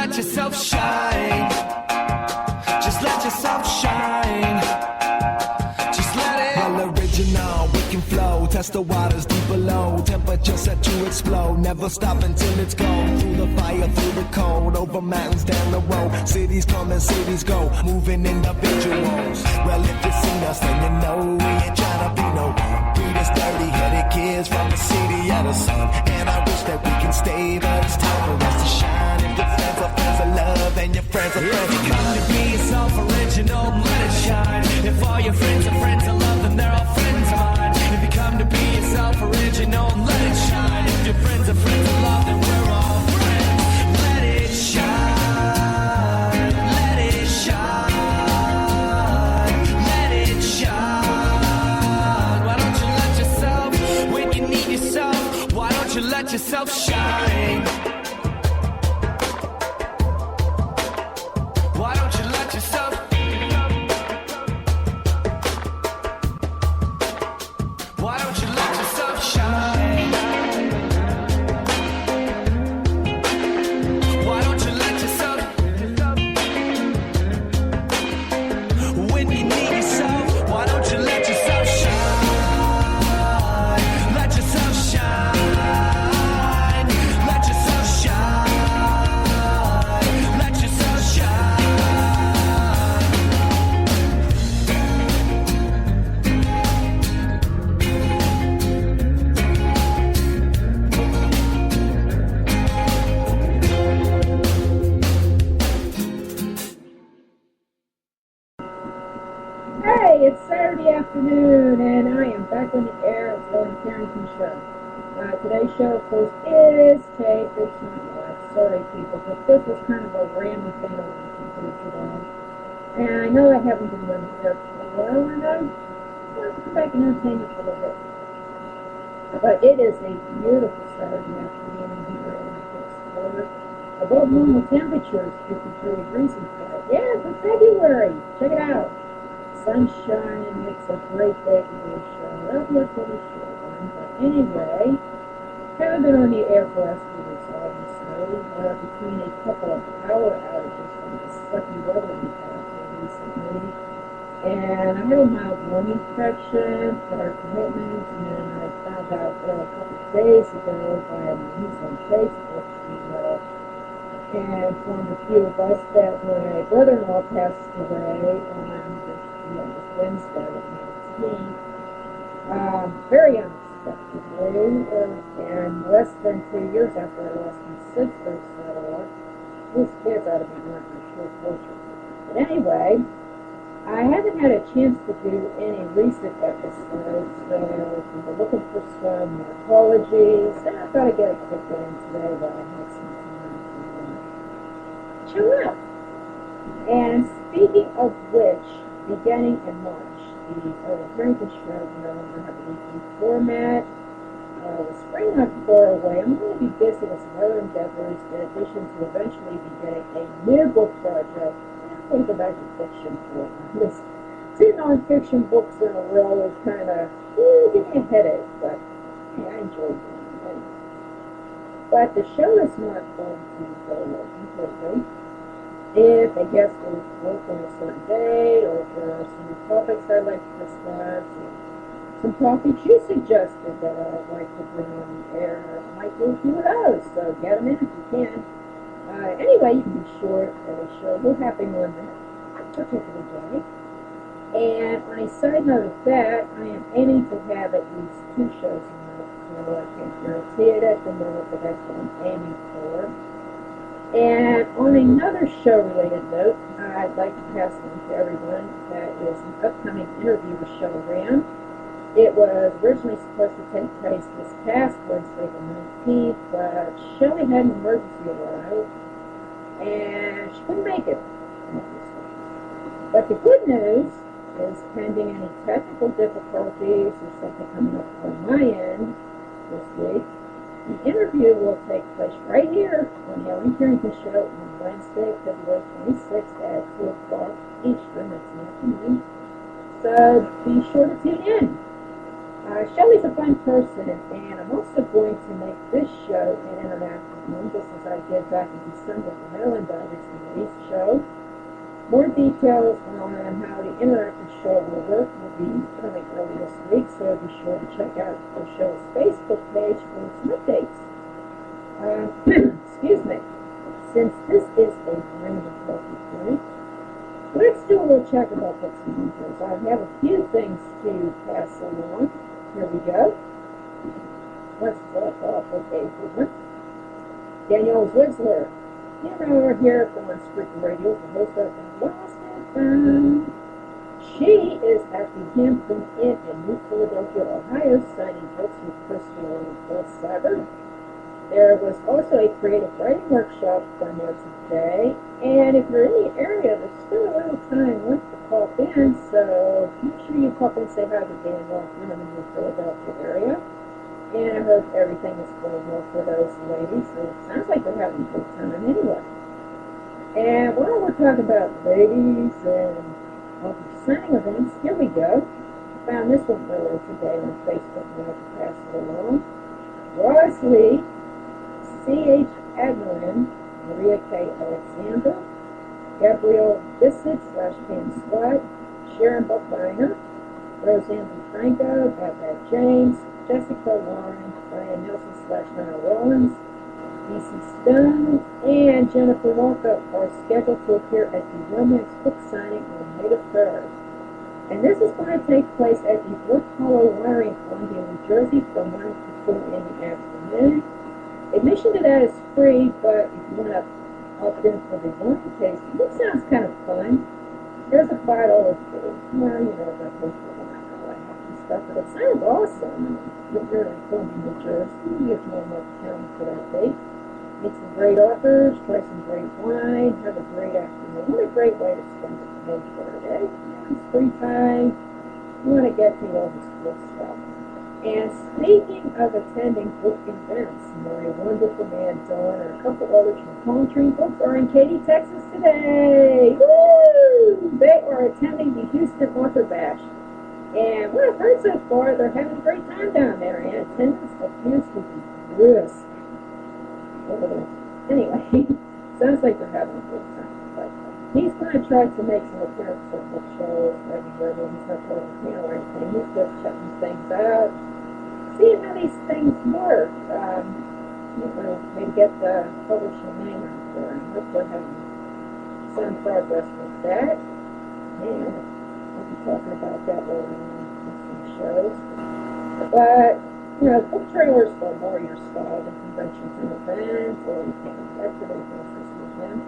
let yourself shine. Just let yourself shine. Just let it. Well, original, we can flow. Test the waters deep below. Temperature set to explode. Never stop until it's gone. Through the fire, through the cold. Over mountains, down the road. Cities come and cities go. Moving individuals. Well, if you've seen us, then you know we ain't trying to be no breeders, dirty-headed kids from the city of the sun. And I wish that we can stay, but it's time for us to shine. If your friends are friends of love, and your friends are friends of come to be yourself original, let it shine. If all your friends are friends of love, then they're all friends of mine. If you come to be yourself original, let it shine. If your friends are friends of love, then we're all friends. Let it shine. Let it shine. Let it shine. Why don't you let yourself, when you need yourself, why don't you let yourself shine? Why don't you let yourself? Why don't you let yourself shine? Why don't you let yourself? When you need yourself, why don't you let yourself shine? Let yourself shine. Let yourself shine. Let yourself shine. Hey, it's Saturday afternoon, and I am back on the air of the Lauren Carrington Show. Today's show, of course, is taped. It's not live. Sorry, people, but this was kind of a random thing I wanted to do today. And I know I haven't been on the air for a while, and I want to come back and entertain you for a little bit. But it is a beautiful Saturday afternoon here in Pittsburgh. Above normal temperatures, 53 degrees in fact. Yeah, for February. Check it out. Sunshine, and it's a great day to do a show. That'll be a pretty short one, but anyway, haven't been on the air for us few weeks, obviously, between a couple of power outages from the sucky weather we've had here recently, and I had a mild lung infection for our commitment, and I found out a couple of days ago by my niece on Facebook, and informed a few of us that my brother-in-law passed away on this Wednesday, the 19th, very unexpectedly, and less than 2 years after I lost my sister, so these kids ought to be going for a short fortune. But anyway, I haven't had a chance to do any recent episodes, so we were looking for some apologies, and I thought I'd get a quick one in today while I had some time to chill out. And speaking of which, beginning in March, the Prerecorded February will no longer have a weekly format. With spring not far away, I'm going to be busy with some other endeavors in addition to eventually be getting a new book project. I'm going to go back to fiction for this. 2 non-fiction books in a row is kind of, give me a headache, but hey, I enjoy doing it anyway. But the show is not going to go completely. If a guest is booked on a certain date, or if there are some topics I'd like to discuss, or some topics you suggested that I'd like to bring on the air, I might do a few of those, so get them in if you can. Anyway, you can be sure that a show will happen on that particular day. And on a side note of that, I am aiming to have at least 2 shows a month, so I can't guarantee it at the moment, but that's what I'm aiming for. And on another show-related note, I'd like to pass on to everyone that is an upcoming interview with Shelley Rand. It was originally supposed to take place this past Wednesday the 19th, but Shelley had an emergency arrive, and she couldn't make it, obviously. But the good news is, pending any technical difficulties or something coming up on my end this week, the interview will take place right here on the Ellen Carrington Show on Wednesday, February 26th at 2 o'clock Eastern. That's in the afternoon. So be sure to tune in. Shelley's a fun person, and I'm also going to make this show an interactive one, just as I did back in December for Maryland Diaries Release show. More details on how the interactive show will work will be coming early this week, so be sure to check out the show's Facebook page for some updates. Excuse me. Since this is a random coffee point, let's do a little check about books and authors. I have a few things to pass along. Here we go. Let's start off with a good one. Danielle Wigsler. You know her here on Spreaker Radio, the host of Lost and Found. She is at the Hampton Inn in New Philadelphia, Ohio, signing books with Crystal on Phil Cyber. There was also a creative writing workshop done there today, and if you're in the area, there's still a little time left to pop in, so make sure you pop in and say hi to Danielle if you're in the Philadelphia area. And I hope everything is going well for those ladies. So it sounds like they're having a good time anyway. And while we're talking about ladies and author signing events, here we go. I found this one earlier today on Facebook and I can pass it along. Rosley C.H. Admerin, Maria K. Alexander, Gabrielle Bissett / Pam Swat, Sharon Buckbeiner, Roseanne DeFranco, Babette James, Jessica Warren, Diane Nelson / Nana Rollins, DC Stone, and Jennifer Walker are scheduled to appear at the romance book signing on May the 3rd. And this is going to take place at the Brook Hollow Winery in Columbia, New Jersey from 1 to 4 in the afternoon. Admission to that is free, but if you want to opt in for the wine tasting, it sounds kind of fun. There's a $5 fee. Well, you know, that goes for wine and all that happy stuff, but it sounds awesome. If you're in Columbia, New Jersey, you have more town for that day. Meet some great authors, try some great wine, have a great afternoon. What a great way to spend the day. It's free time. You want to get to all this cool stuff. And speaking of attending book events, my wonderful man Dawn and a couple others from Palm Tree Books are in Katy, Texas today. Woo! They are attending the Houston Author Bash. And what I've heard so far, they're having a great time down there, and attendance appears to be brisk. Anyway, sounds like they're having a good time. But he's going to try to make some appearances at book shows everywhere. He's not playing the piano or anything. He's just checking things out, seeing how these things work. Maybe get the publishing name out there. I hope they're having some progress with that. And we'll be talking about that later on in some shows. But, you know, book trailers for more your style than conventions and events, or you can get to them this weekend.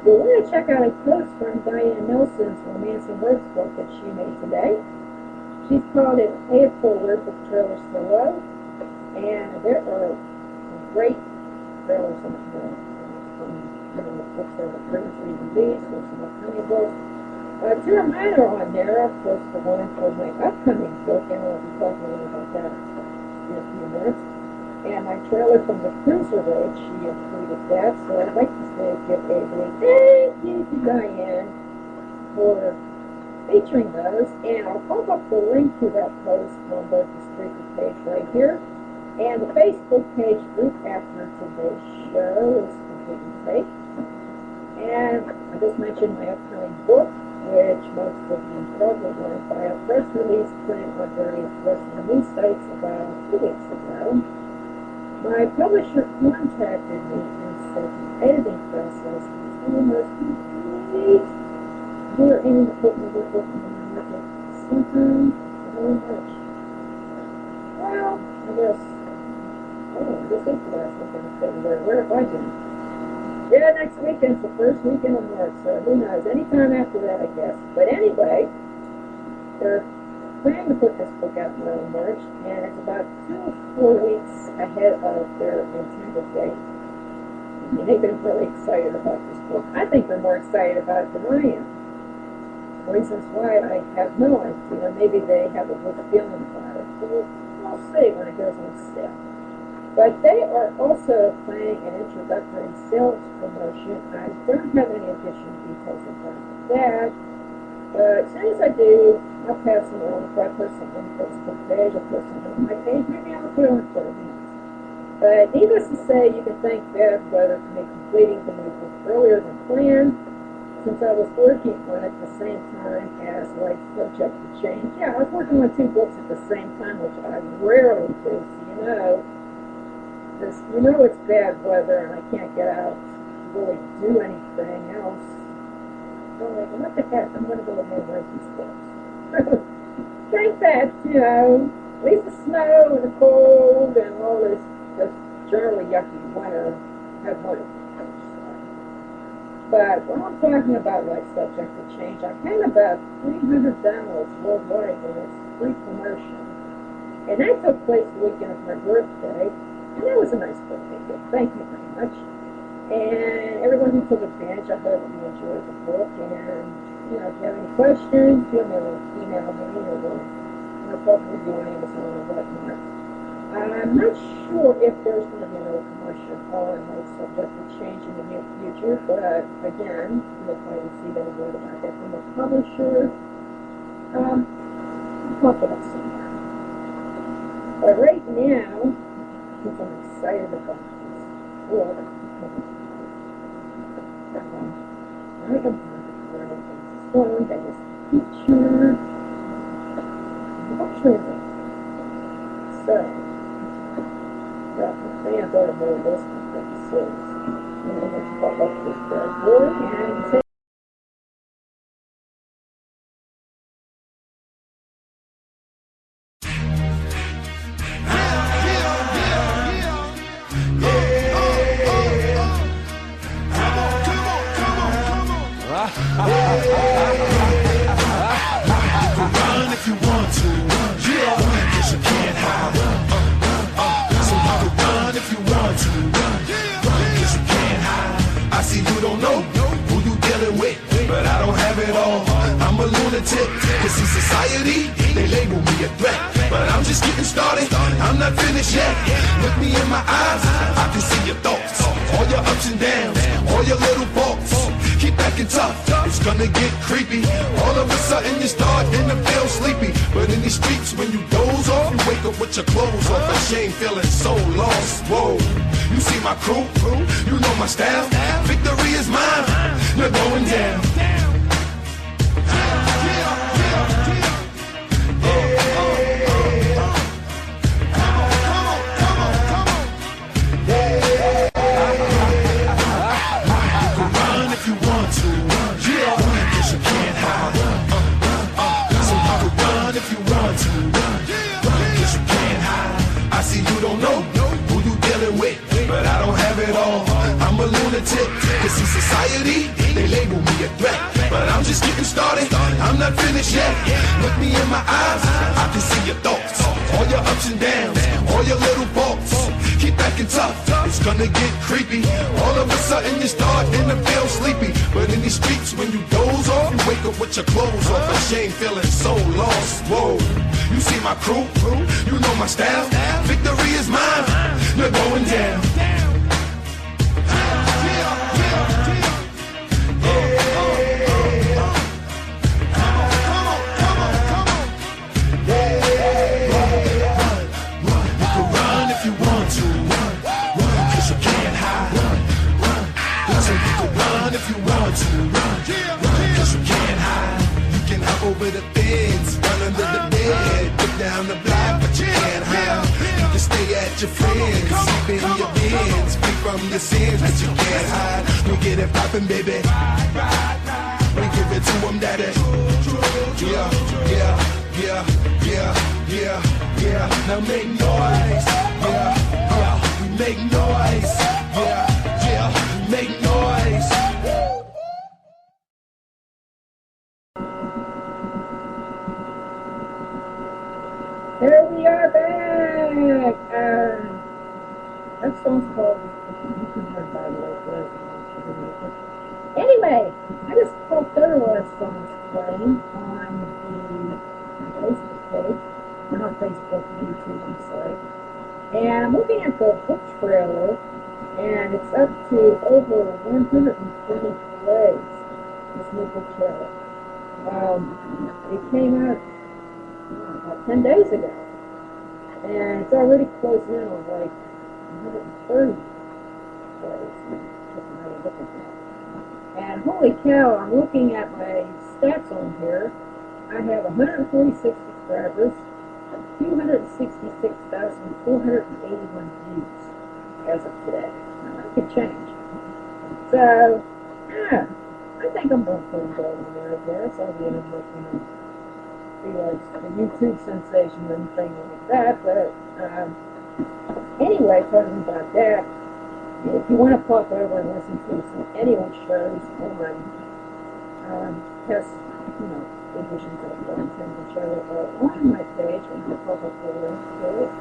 You'll want to check out a post from Diane Nelson's Romance and Words book that she made today. She's called it Pay It Forward, Book Trailers for Love, and there are great trailers in there from the books that were previously released or some upcoming books. Two of mine are on there, of course, the one for my upcoming book, and I'll be talking a little about that in a few minutes. And my trailer from the Cruiserweight, she included that, so I'd like to say give a big thank you to Diane for featuring those, and I'll pop up the link to that post on both the Spreaker page right here and the Facebook page group after today's show is completely safe. And I just mentioned my upcoming book, which most of you probably learned by a press release printed on various Western news sites about 2 weeks ago. My publisher contacted me and said the editing process is almost complete. We're aiming to put the book in the market sometime early March. Well, I guess, this is the last weekend of February. Where have I been? Yeah, next weekend's the first weekend of March, so who knows? Anytime after that, I guess. But anyway, they're planning to put this book out in early March, and it's about 2 or 4 weeks ahead of their intended date. I mean, they've been really excited about this book. I think they're more excited about it than I am. Reasons why I have no idea. Maybe they have a good feeling about it. We'll see when it goes on sale. But they are also planning an introductory sales promotion. I don't have any additional details about that. But as soon as I do, I'll pass them on. If I post something on the Facebook page, I'll post something on my page, maybe I'll put it on Twitter. But needless to say, you can thank bad weather for me completing the new book earlier than planned, since I was working on it at the same time as Life Subject to Change. Yeah, I was working on 2 books at the same time, which I rarely do, so you know it's bad weather and I can't get out to really do anything else. So I'm like, what the heck, I'm going to go ahead and write these books. Think that, at least the snow and the cold and all this just generally yucky winter have one advantage. But when I'm talking about Life Subject to Change, I had about 300 downloads worldwide in its free promotion. And that took place the weekend of my birthday, and that was a nice birthday gift. Thank you very much. And everyone who took advantage, I hope you enjoyed the book. And, if you have any questions, feel free to email me or talk with me on Amazon or whatnot. I'm not sure if there's going to be another commercial on Life Subject to Change in the near future, but again, if I receive any word about that from a publisher, I'll talk about it somewhere. But right now, since I'm excited about this book, I am going to phone that is featured. Actually, so. Yeah, I'm going to move this one so I'm going to pop up this bad boy and take run if you want to, yeah, 'cause you can't hide. So you can run if you want to, cause you can't hide. I see you don't know who you dealing with, but I don't have it all. I'm a lunatic, cause see society, they label me a threat, but I'm just getting started, I'm not finished yet. Look me in my eyes, I can see your thoughts, all your ups and downs, all your little faults. Keep acting tough, it's gonna get creepy. All of a sudden you start to feel sleepy. But in these streets when you doze off, you wake up with your clothes off. Ashamed, feeling so lost. Whoa, you see my crew, you know my style. Victory is mine, you're going down. You want to, yeah, cause you can't hide. So you can run if you want to, cause you can't hide. I see you don't know who you dealing with, but I don't have it all. I'm a lunatic, cause see society, they label me a threat, but I'm just getting started, I'm not finished yet. Look me in my eyes, I can see your thoughts, all your ups and downs, all your little faults. Keep acting tough, it's gonna get creepy. All of a sudden you start to feel sleepy. But in these streets when you doze off, you wake up with your clothes off. Ashamed, feeling so lost. Whoa, you see my crew, you know my style. Victory is mine, you're going down. If you want to, cause you can't hide. You can hop over the fence, run under the bed, put down the block, but you can't hide. You can stay at your friends, sleep in your beds, free from your sins, but you can't hide. We get it poppin', baby. We give it to them, daddy. Yeah, yeah, yeah, yeah, yeah, yeah. Now make noise. Yeah, we make noise. Yeah, yeah, we make noise. There we are back! That song's called You Can Hear By the Way. Anyway, I just popped over last song's playing on the Facebook page, or not Facebook, YouTube, I'm sorry. And I'm looking at the book trailer, and it's up to over 120 plays, this new book trailer. It came out about 10 days ago. And it's already closing in on like 130 shows. Just another look at that. And holy cow, I'm looking at my stats on here. I have 146 subscribers, 266,481 views as of today. Now, that could change. So, yeah, I think I'm doing pretty good on there, I guess. I'll be able to, be like a YouTube sensation or anything like that. But, anyway, talking about that, if you want to pop over and listen to any old shows on past, editions of the Nintendo show on my page, and I'll pop up the link to it.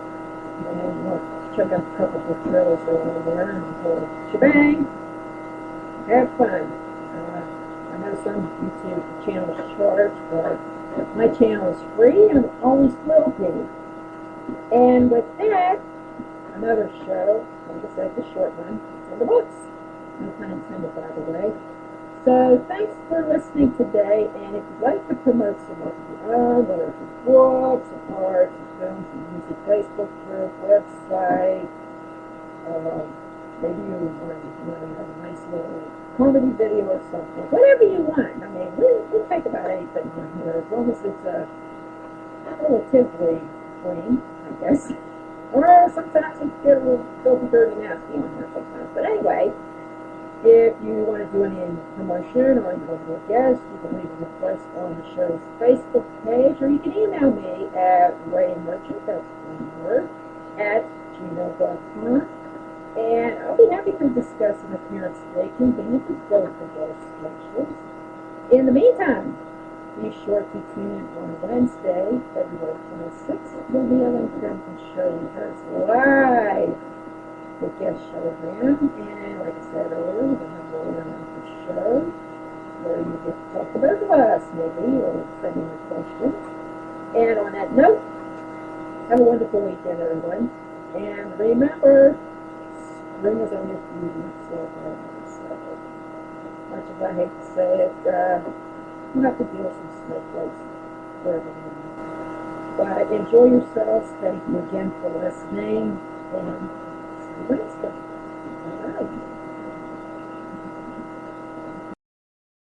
And we'll check out a couple of trailers that are on there and the whole shebang. Have fun. I know some YouTube channels charge, but my channel is free and always will be. And with that, another show, like I said, the short one, it's in the books. No pun intended, by the way. So thanks for listening today, and if you'd like to promote some of your own, whether it's books, or art, films, and music, Facebook group, website, maybe you want to have a nice little comedy video or something, whatever you want. I mean, we'll take about anything on here, as long as it's relatively clean, I guess. Or sometimes it can get a little filthy, dirty, nasty on here sometimes. But anyway, if you want to do any promotion or you want to be a guest, you can leave a request on the show's Facebook page, or you can email me at raymerchant, that's one word, at gmail.com. And I'll be happy to discuss an appearance today convenient with both of those schedules. In the meantime, be sure to tune in on Wednesday, February 26th, when the Ellen Crimson Show returns live with guest showroom. And like I said earlier, we're going to have a little show where you get to talk to both of us, maybe, or send in your questions. And on that note, have a wonderful weekend, everyone. And remember, spring is only a few weeks away. So, much as I hate to say it, you have to deal with some snowflakes for everyone. But enjoy yourselves. Thank you again for listening. And see you Wednesday. Bye.